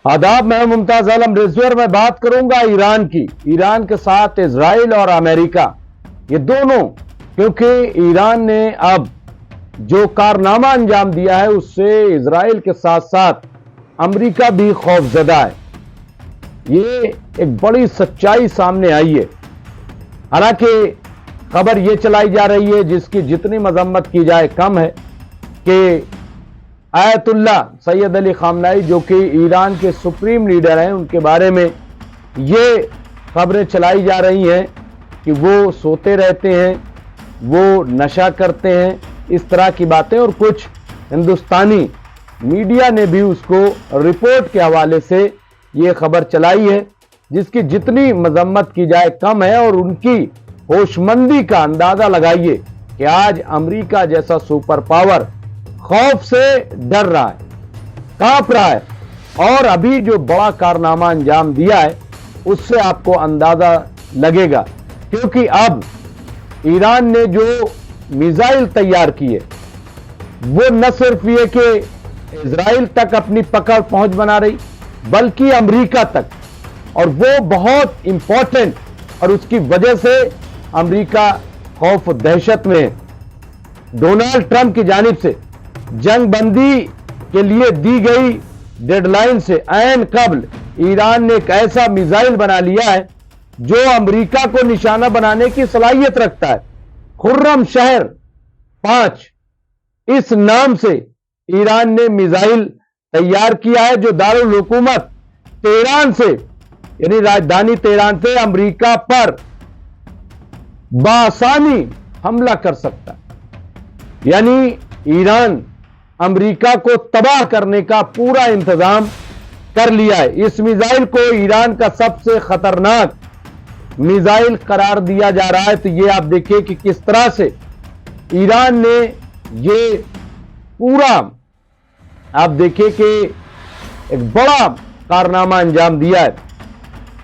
आदाब, मैं मुमताज आलम रिजवर में बात करूंगा ईरान की। ईरान के साथ इजराइल और अमेरिका, ये दोनों, क्योंकि ईरान ने अब जो कारनामा अंजाम दिया है उससे इजराइल के साथ साथ अमेरिका भी खौफजदा है। ये एक बड़ी सच्चाई सामने आई है। हालांकि खबर ये चलाई जा रही है, जिसकी जितनी मजम्मत की जाए कम है, कि आयतुल्लाह सैयद अली खामनाई, जो कि ईरान के सुप्रीम लीडर हैं, उनके बारे में ये खबरें चलाई जा रही हैं कि वो सोते रहते हैं, वो नशा करते हैं, इस तरह की बातें। और कुछ हिंदुस्तानी मीडिया ने भी उसको रिपोर्ट के हवाले से ये खबर चलाई है, जिसकी जितनी मजम्मत की जाए कम है। और उनकी होशमंदी का अंदाजा लगाइए कि आज अमेरिका जैसा सुपर पावर खौफ से डर रहा है, कांप रहा है, और अभी जो बड़ा कारनामा अंजाम दिया है उससे आपको अंदाजा लगेगा। क्योंकि अब ईरान ने जो मिसाइल तैयार किए वो न सिर्फ ये कि इजराइल तक अपनी पकड़ पहुंच बना रही, बल्कि अमेरिका तक, और वो बहुत इंपॉर्टेंट, और उसकी वजह से अमेरिका खौफ दहशत में है। डोनाल्ड ट्रंप की जानिब से जंग बंदी के लिए दी गई डेडलाइन से ऐन कबल ईरान ने एक ऐसा मिसाइल बना लिया है जो अमेरिका को निशाना बनाने की सलाहियत रखता है। खुर्रम शहर 5 इस नाम से ईरान ने मिसाइल तैयार किया है, जो दारुल हुकूमत तेहरान से, यानी राजधानी तेहरान से अमेरिका पर बासानी हमला कर सकता है। यानी ईरान अमेरिका को तबाह करने का पूरा इंतजाम कर लिया है। इस मिसाइल को ईरान का सबसे खतरनाक मिसाइल करार दिया जा रहा है। तो ये आप देखिए कि किस तरह से ईरान ने ये पूरा, आप देखिए कि एक बड़ा कारनामा अंजाम दिया है।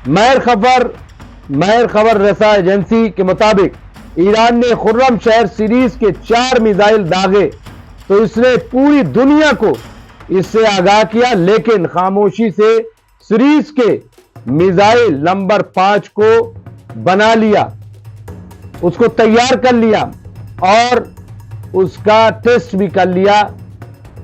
महर खबर रसा एजेंसी के मुताबिक ईरान ने खुर्रम शहर सीरीज के 4 मिसाइल दागे, तो इसने पूरी दुनिया को इससे आगाह किया, लेकिन खामोशी से सीरीज के मिसाइल नंबर 5 को बना लिया, उसको तैयार कर लिया और उसका टेस्ट भी कर लिया,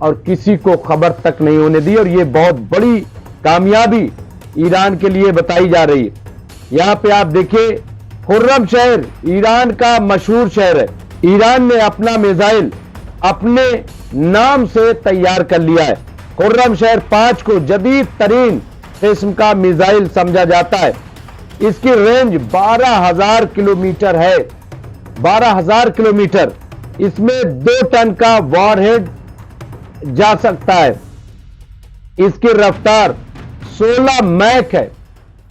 और किसी को खबर तक नहीं होने दी। और यह बहुत बड़ी कामयाबी ईरान के लिए बताई जा रही है। यहां पे आप देखिए, खुर्रम शहर ईरान का मशहूर शहर है। ईरान ने अपना मिसाइल अपने नाम से तैयार कर लिया है। खुर्रम शहर 5 को जदीद तरीन किस्म का मिसाइल समझा जाता है। इसकी रेंज 12,000 किलोमीटर है, 12,000 किलोमीटर। इसमें 2 टन का वॉरहेड जा सकता है। इसकी रफ्तार 16 मैक है।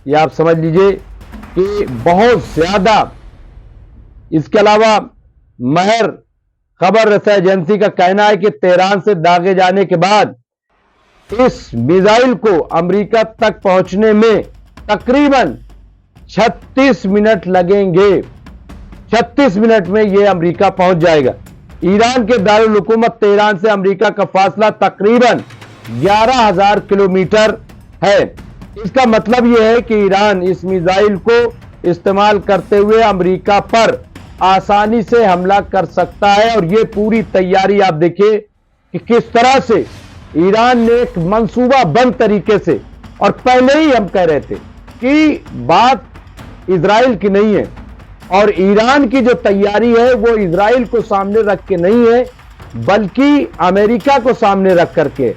यह आप समझ लीजिए कि बहुत ज्यादा। इसके अलावा महर खबर रसा एजेंसी का कहना है कि तेहरान से दागे जाने के बाद इस मिसाइल को अमेरिका तक पहुंचने में तकरीबन 36 मिनट लगेंगे। 36 मिनट में यह अमेरिका पहुंच जाएगा। ईरान के दारुल हुकूमत तेहरान से अमेरिका का फासला तकरीबन 11,000 किलोमीटर है। इसका मतलब यह है कि ईरान इस मिसाइल को इस्तेमाल करते हुए अमेरिका पर आसानी से हमला कर सकता है। और यह पूरी तैयारी आप देखिए कि किस तरह से ईरान ने एक मंसूबा बंद तरीके से, और पहले ही हम कह रहे थे कि बात इजराइल की नहीं है, और ईरान की जो तैयारी है वो इजराइल को सामने रख के नहीं है, बल्कि अमेरिका को सामने रख करके।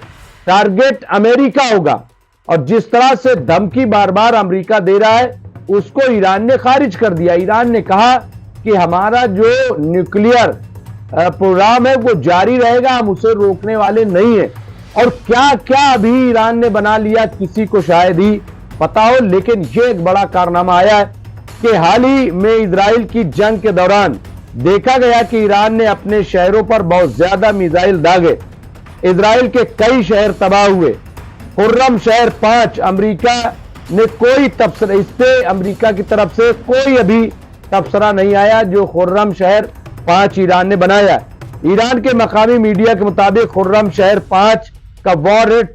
टारगेट अमेरिका होगा। और जिस तरह से धमकी बार बार अमेरिका दे रहा है, उसको ईरान ने खारिज कर दिया। ईरान ने कहा कि हमारा जो न्यूक्लियर प्रोग्राम है वो जारी रहेगा, हम उसे रोकने वाले नहीं हैं। और क्या क्या अभी ईरान ने बना लिया, किसी को शायद ही पता हो। लेकिन ये एक बड़ा कारनामा आया है कि हाल ही में इजराइल की जंग के दौरान देखा गया कि ईरान ने अपने शहरों पर बहुत ज्यादा मिसाइल दागे। इजराइल के कई शहर तबाह हुए। खुर्रम शहर 5 अमेरिका ने कोई तबसरा, इस पे अमेरिका की तरफ से कोई अभी तबसरा नहीं आया जो खुर्रम शहर 5 ईरान ने बनाया। ईरान के मकामी मीडिया के मुताबिक खुर्रम शहर 5 का वॉरहेड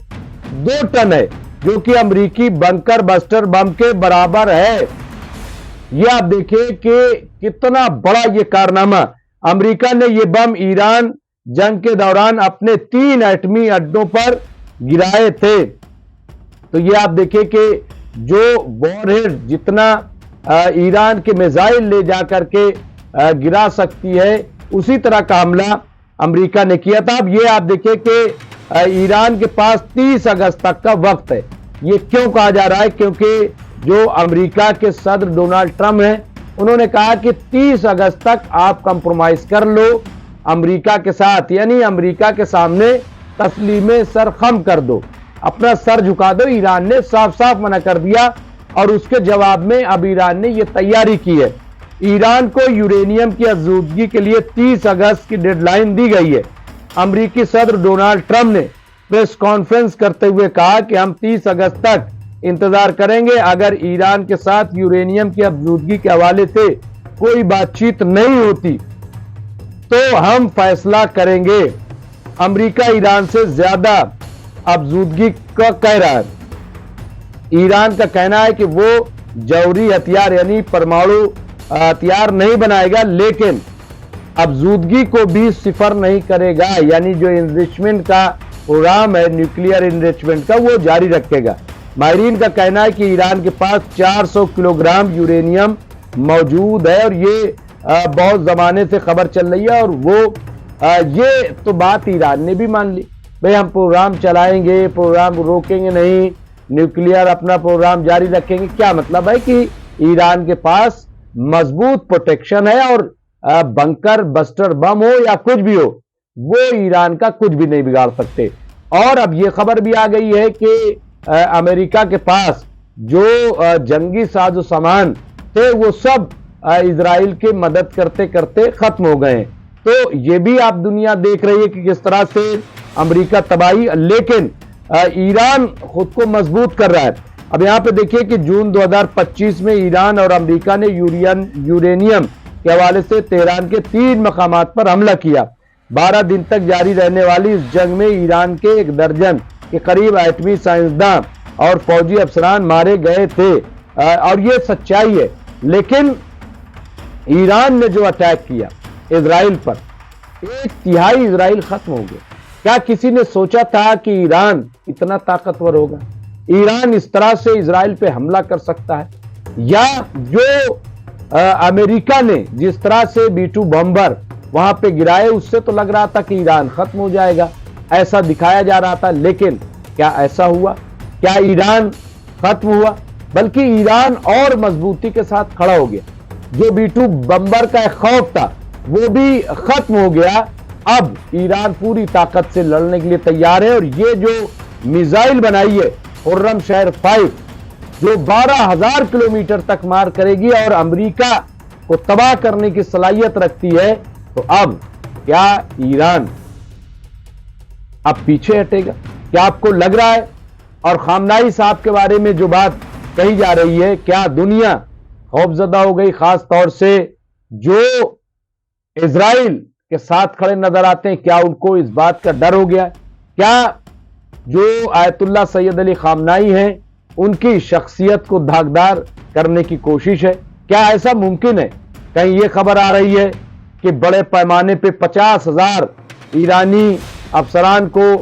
2 टन है। जो कि अमेरिकी बंकर बस्टर बम के बराबर है। ये आप देखिए कि कितना बड़ा ये कारनामा। अमेरिका ने ये बम ईरान जंग के दौरान अपने 3 एटमी अड्डों पर गिराए थे। तो ये आप देखिए कि जो वॉरहेड जितना ईरान के मिसाइल ले जाकर के गिरा सकती है, उसी तरह का हमला अमेरिका ने किया था। अब ये आप देखिए कि ईरान के पास 30 अगस्त तक का वक्त है। ये क्यों कहा जा रहा है? क्योंकि जो अमेरिका के सदर डोनाल्ड ट्रंप हैं, उन्होंने कहा कि 30 अगस्त तक आप कंप्रोमाइज कर लो अमेरिका के साथ, यानी अमेरिका के सामने तस्लीमे सर खम कर दो, अपना सर झुका दो। ईरान ने साफ साफ मना कर दिया और उसके जवाब में अब ईरान ने यह तैयारी की है। ईरान को यूरेनियम की आज़ूदगी के लिए 30 अगस्त की डेडलाइन दी गई है। अमेरिकी सदर डोनाल्ड ट्रंप ने प्रेस कॉन्फ्रेंस करते हुए कहा कि हम 30 अगस्त तक इंतजार करेंगे। अगर ईरान के साथ यूरेनियम की आज़ूदगी के हवाले से कोई बातचीत नहीं होती तो हम फैसला करेंगे। अमेरिका ईरान से ज्यादा आज़ूदगी का कह रहा है। ईरान का कहना है कि वो जौहरी हथियार यानी परमाणु हथियार नहीं बनाएगा, लेकिन आज़ूदगी को भी सिफर नहीं करेगा, यानी जो इनरिचमेंट का प्रोग्राम है न्यूक्लियर इनरिचमेंट का, वो जारी रखेगा। माहिरीन का कहना है कि ईरान के पास 400 किलोग्राम यूरेनियम मौजूद है और ये बहुत जमाने से खबर चल रही है और वो ये तो बात ईरान ने भी मान ली, भाई हम प्रोग्राम चलाएंगे, प्रोग्राम रोकेंगे नहीं, न्यूक्लियर अपना प्रोग्राम जारी रखेंगे। क्या मतलब है कि ईरान के पास मजबूत प्रोटेक्शन है और बंकर बस्टर बम हो या कुछ भी हो, वो ईरान का कुछ भी नहीं बिगाड़ सकते। और अब ये खबर भी आ गई है कि अमेरिका के पास जो जंगी साजो सामान थे वो सब इजराइल की मदद करते करते खत्म हो गए। तो ये भी आप दुनिया देख रही है कि किस तरह से अमेरिका तबाही, लेकिन ईरान खुद को मजबूत कर रहा है। अब यहां पे देखिए कि जून 2025 में ईरान और अमेरिका ने यूरेनियम के हवाले से तेहरान के 3 मकामात पर हमला किया। 12 दिन तक जारी रहने वाली इस जंग में ईरान के 1 दर्जन के करीब एटमी साइंसदान और फौजी अफसरान मारे गए थे और ये सच्चाई है। लेकिन ईरान ने जो अटैक किया इजराइल पर, 1/3 इजराइल खत्म हो गया। क्या किसी ने सोचा था कि ईरान इतना ताकतवर होगा? ईरान इस तरह से इजराइल पे हमला कर सकता है? या जो अमेरिका ने जिस तरह से B-2 बॉम्बर वहां पे गिराए, उससे तो लग रहा था कि ईरान खत्म हो जाएगा, ऐसा दिखाया जा रहा था। लेकिन क्या ऐसा हुआ? क्या ईरान खत्म हुआ? बल्कि ईरान और मजबूती के साथ खड़ा हो गया। जो B-2 बम्बर का खौफ था वो भी खत्म हो गया। अब ईरान पूरी ताकत से लड़ने के लिए तैयार है और ये जो मिसाइल बनाई है खुर्रमशहर 5, जो 12,000 किलोमीटर तक मार करेगी और अमेरिका को तबाह करने की सलाहियत रखती है, तो अब क्या ईरान अब पीछे हटेगा? क्या आपको लग रहा है? और खामनाई साहब के बारे में जो बात कही जा रही है, क्या दुनिया खौफजदा हो गई? खास तौर से जो इजराइल के साथ खड़े नजर आते हैं, क्या उनको इस बात का डर हो गया? क्या जो आयतुल्लाह सैयद अली खामनाई हैं उनकी शख्सियत को दागदार करने की कोशिश है? क्या ऐसा मुमकिन है? कहीं ये खबर आ रही है कि बड़े पैमाने पे 50,000 ईरानी अफसरान को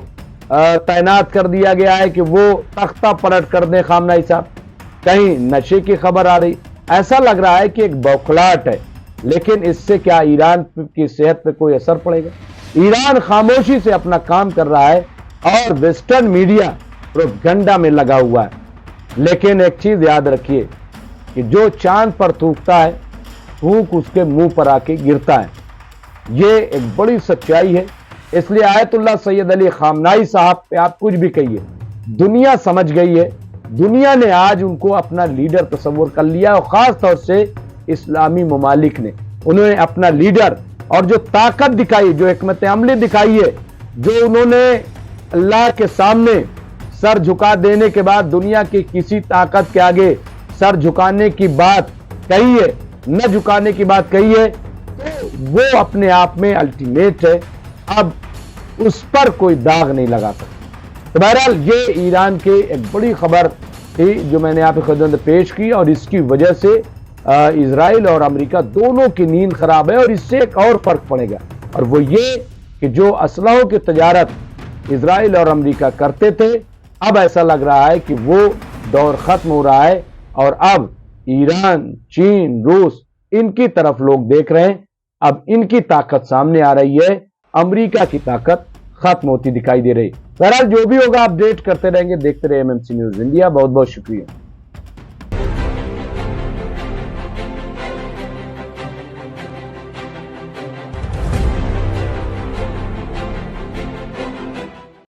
तैनात कर दिया गया है कि वो तख्ता पलट कर दें खामनाई साहब। कहीं नशे की खबर आ रही, ऐसा लग रहा है कि एक बौखलाहट है। लेकिन इससे क्या ईरान की सेहत पे कोई असर पड़ेगा? ईरान खामोशी से अपना काम कर रहा है और वेस्टर्न मीडिया प्रोपेगेंडा में लगा हुआ है। लेकिन एक चीज याद रखिए कि जो चांद पर थूकता है, थूक उसके मुंह पर आके गिरता है। ये एक बड़ी सच्चाई है। इसलिए आयतुल्लाह सैयद अली खामनाई साहब पे आप कुछ भी कहिए, दुनिया समझ गई है। दुनिया ने आज उनको अपना लीडर तस्वुर कर लिया और खास तौर से इस्लामी ममालिक ने उन्होंने अपना लीडर और जो ताकत दिखाई, जो हिकमत अमली दिखाई है, जो उन्होंने अल्लाह के सामने सर झुका देने के बाद दुनिया की किसी ताकत के आगे सर झुकाने की बात कही है, न झुकाने की बात कही है, तो वो अपने आप में अल्टीमेट है। अब उस पर कोई दाग नहीं लगा सकता। तो बहरहाल ये ईरान की एक बड़ी खबर थी जो मैंने यहाँ पे खुद पेश की, और इसकी वजह से इजराइल और अमेरिका दोनों की नींद खराब है। और इससे एक और फर्क पड़ेगा, और वो ये कि जो असलहों की तजारत इजराइल और अमेरिका करते थे, अब ऐसा लग रहा है कि वो दौर खत्म हो रहा है और अब ईरान, चीन, रूस, इनकी तरफ लोग देख रहे हैं। अब इनकी ताकत सामने आ रही है, अमेरिका की ताकत खत्म होती दिखाई दे रही। बहरहाल जो भी होगा अपडेट करते रहेंगे, देखते रहे एमएमसी न्यूज इंडिया। बहुत बहुत शुक्रिया।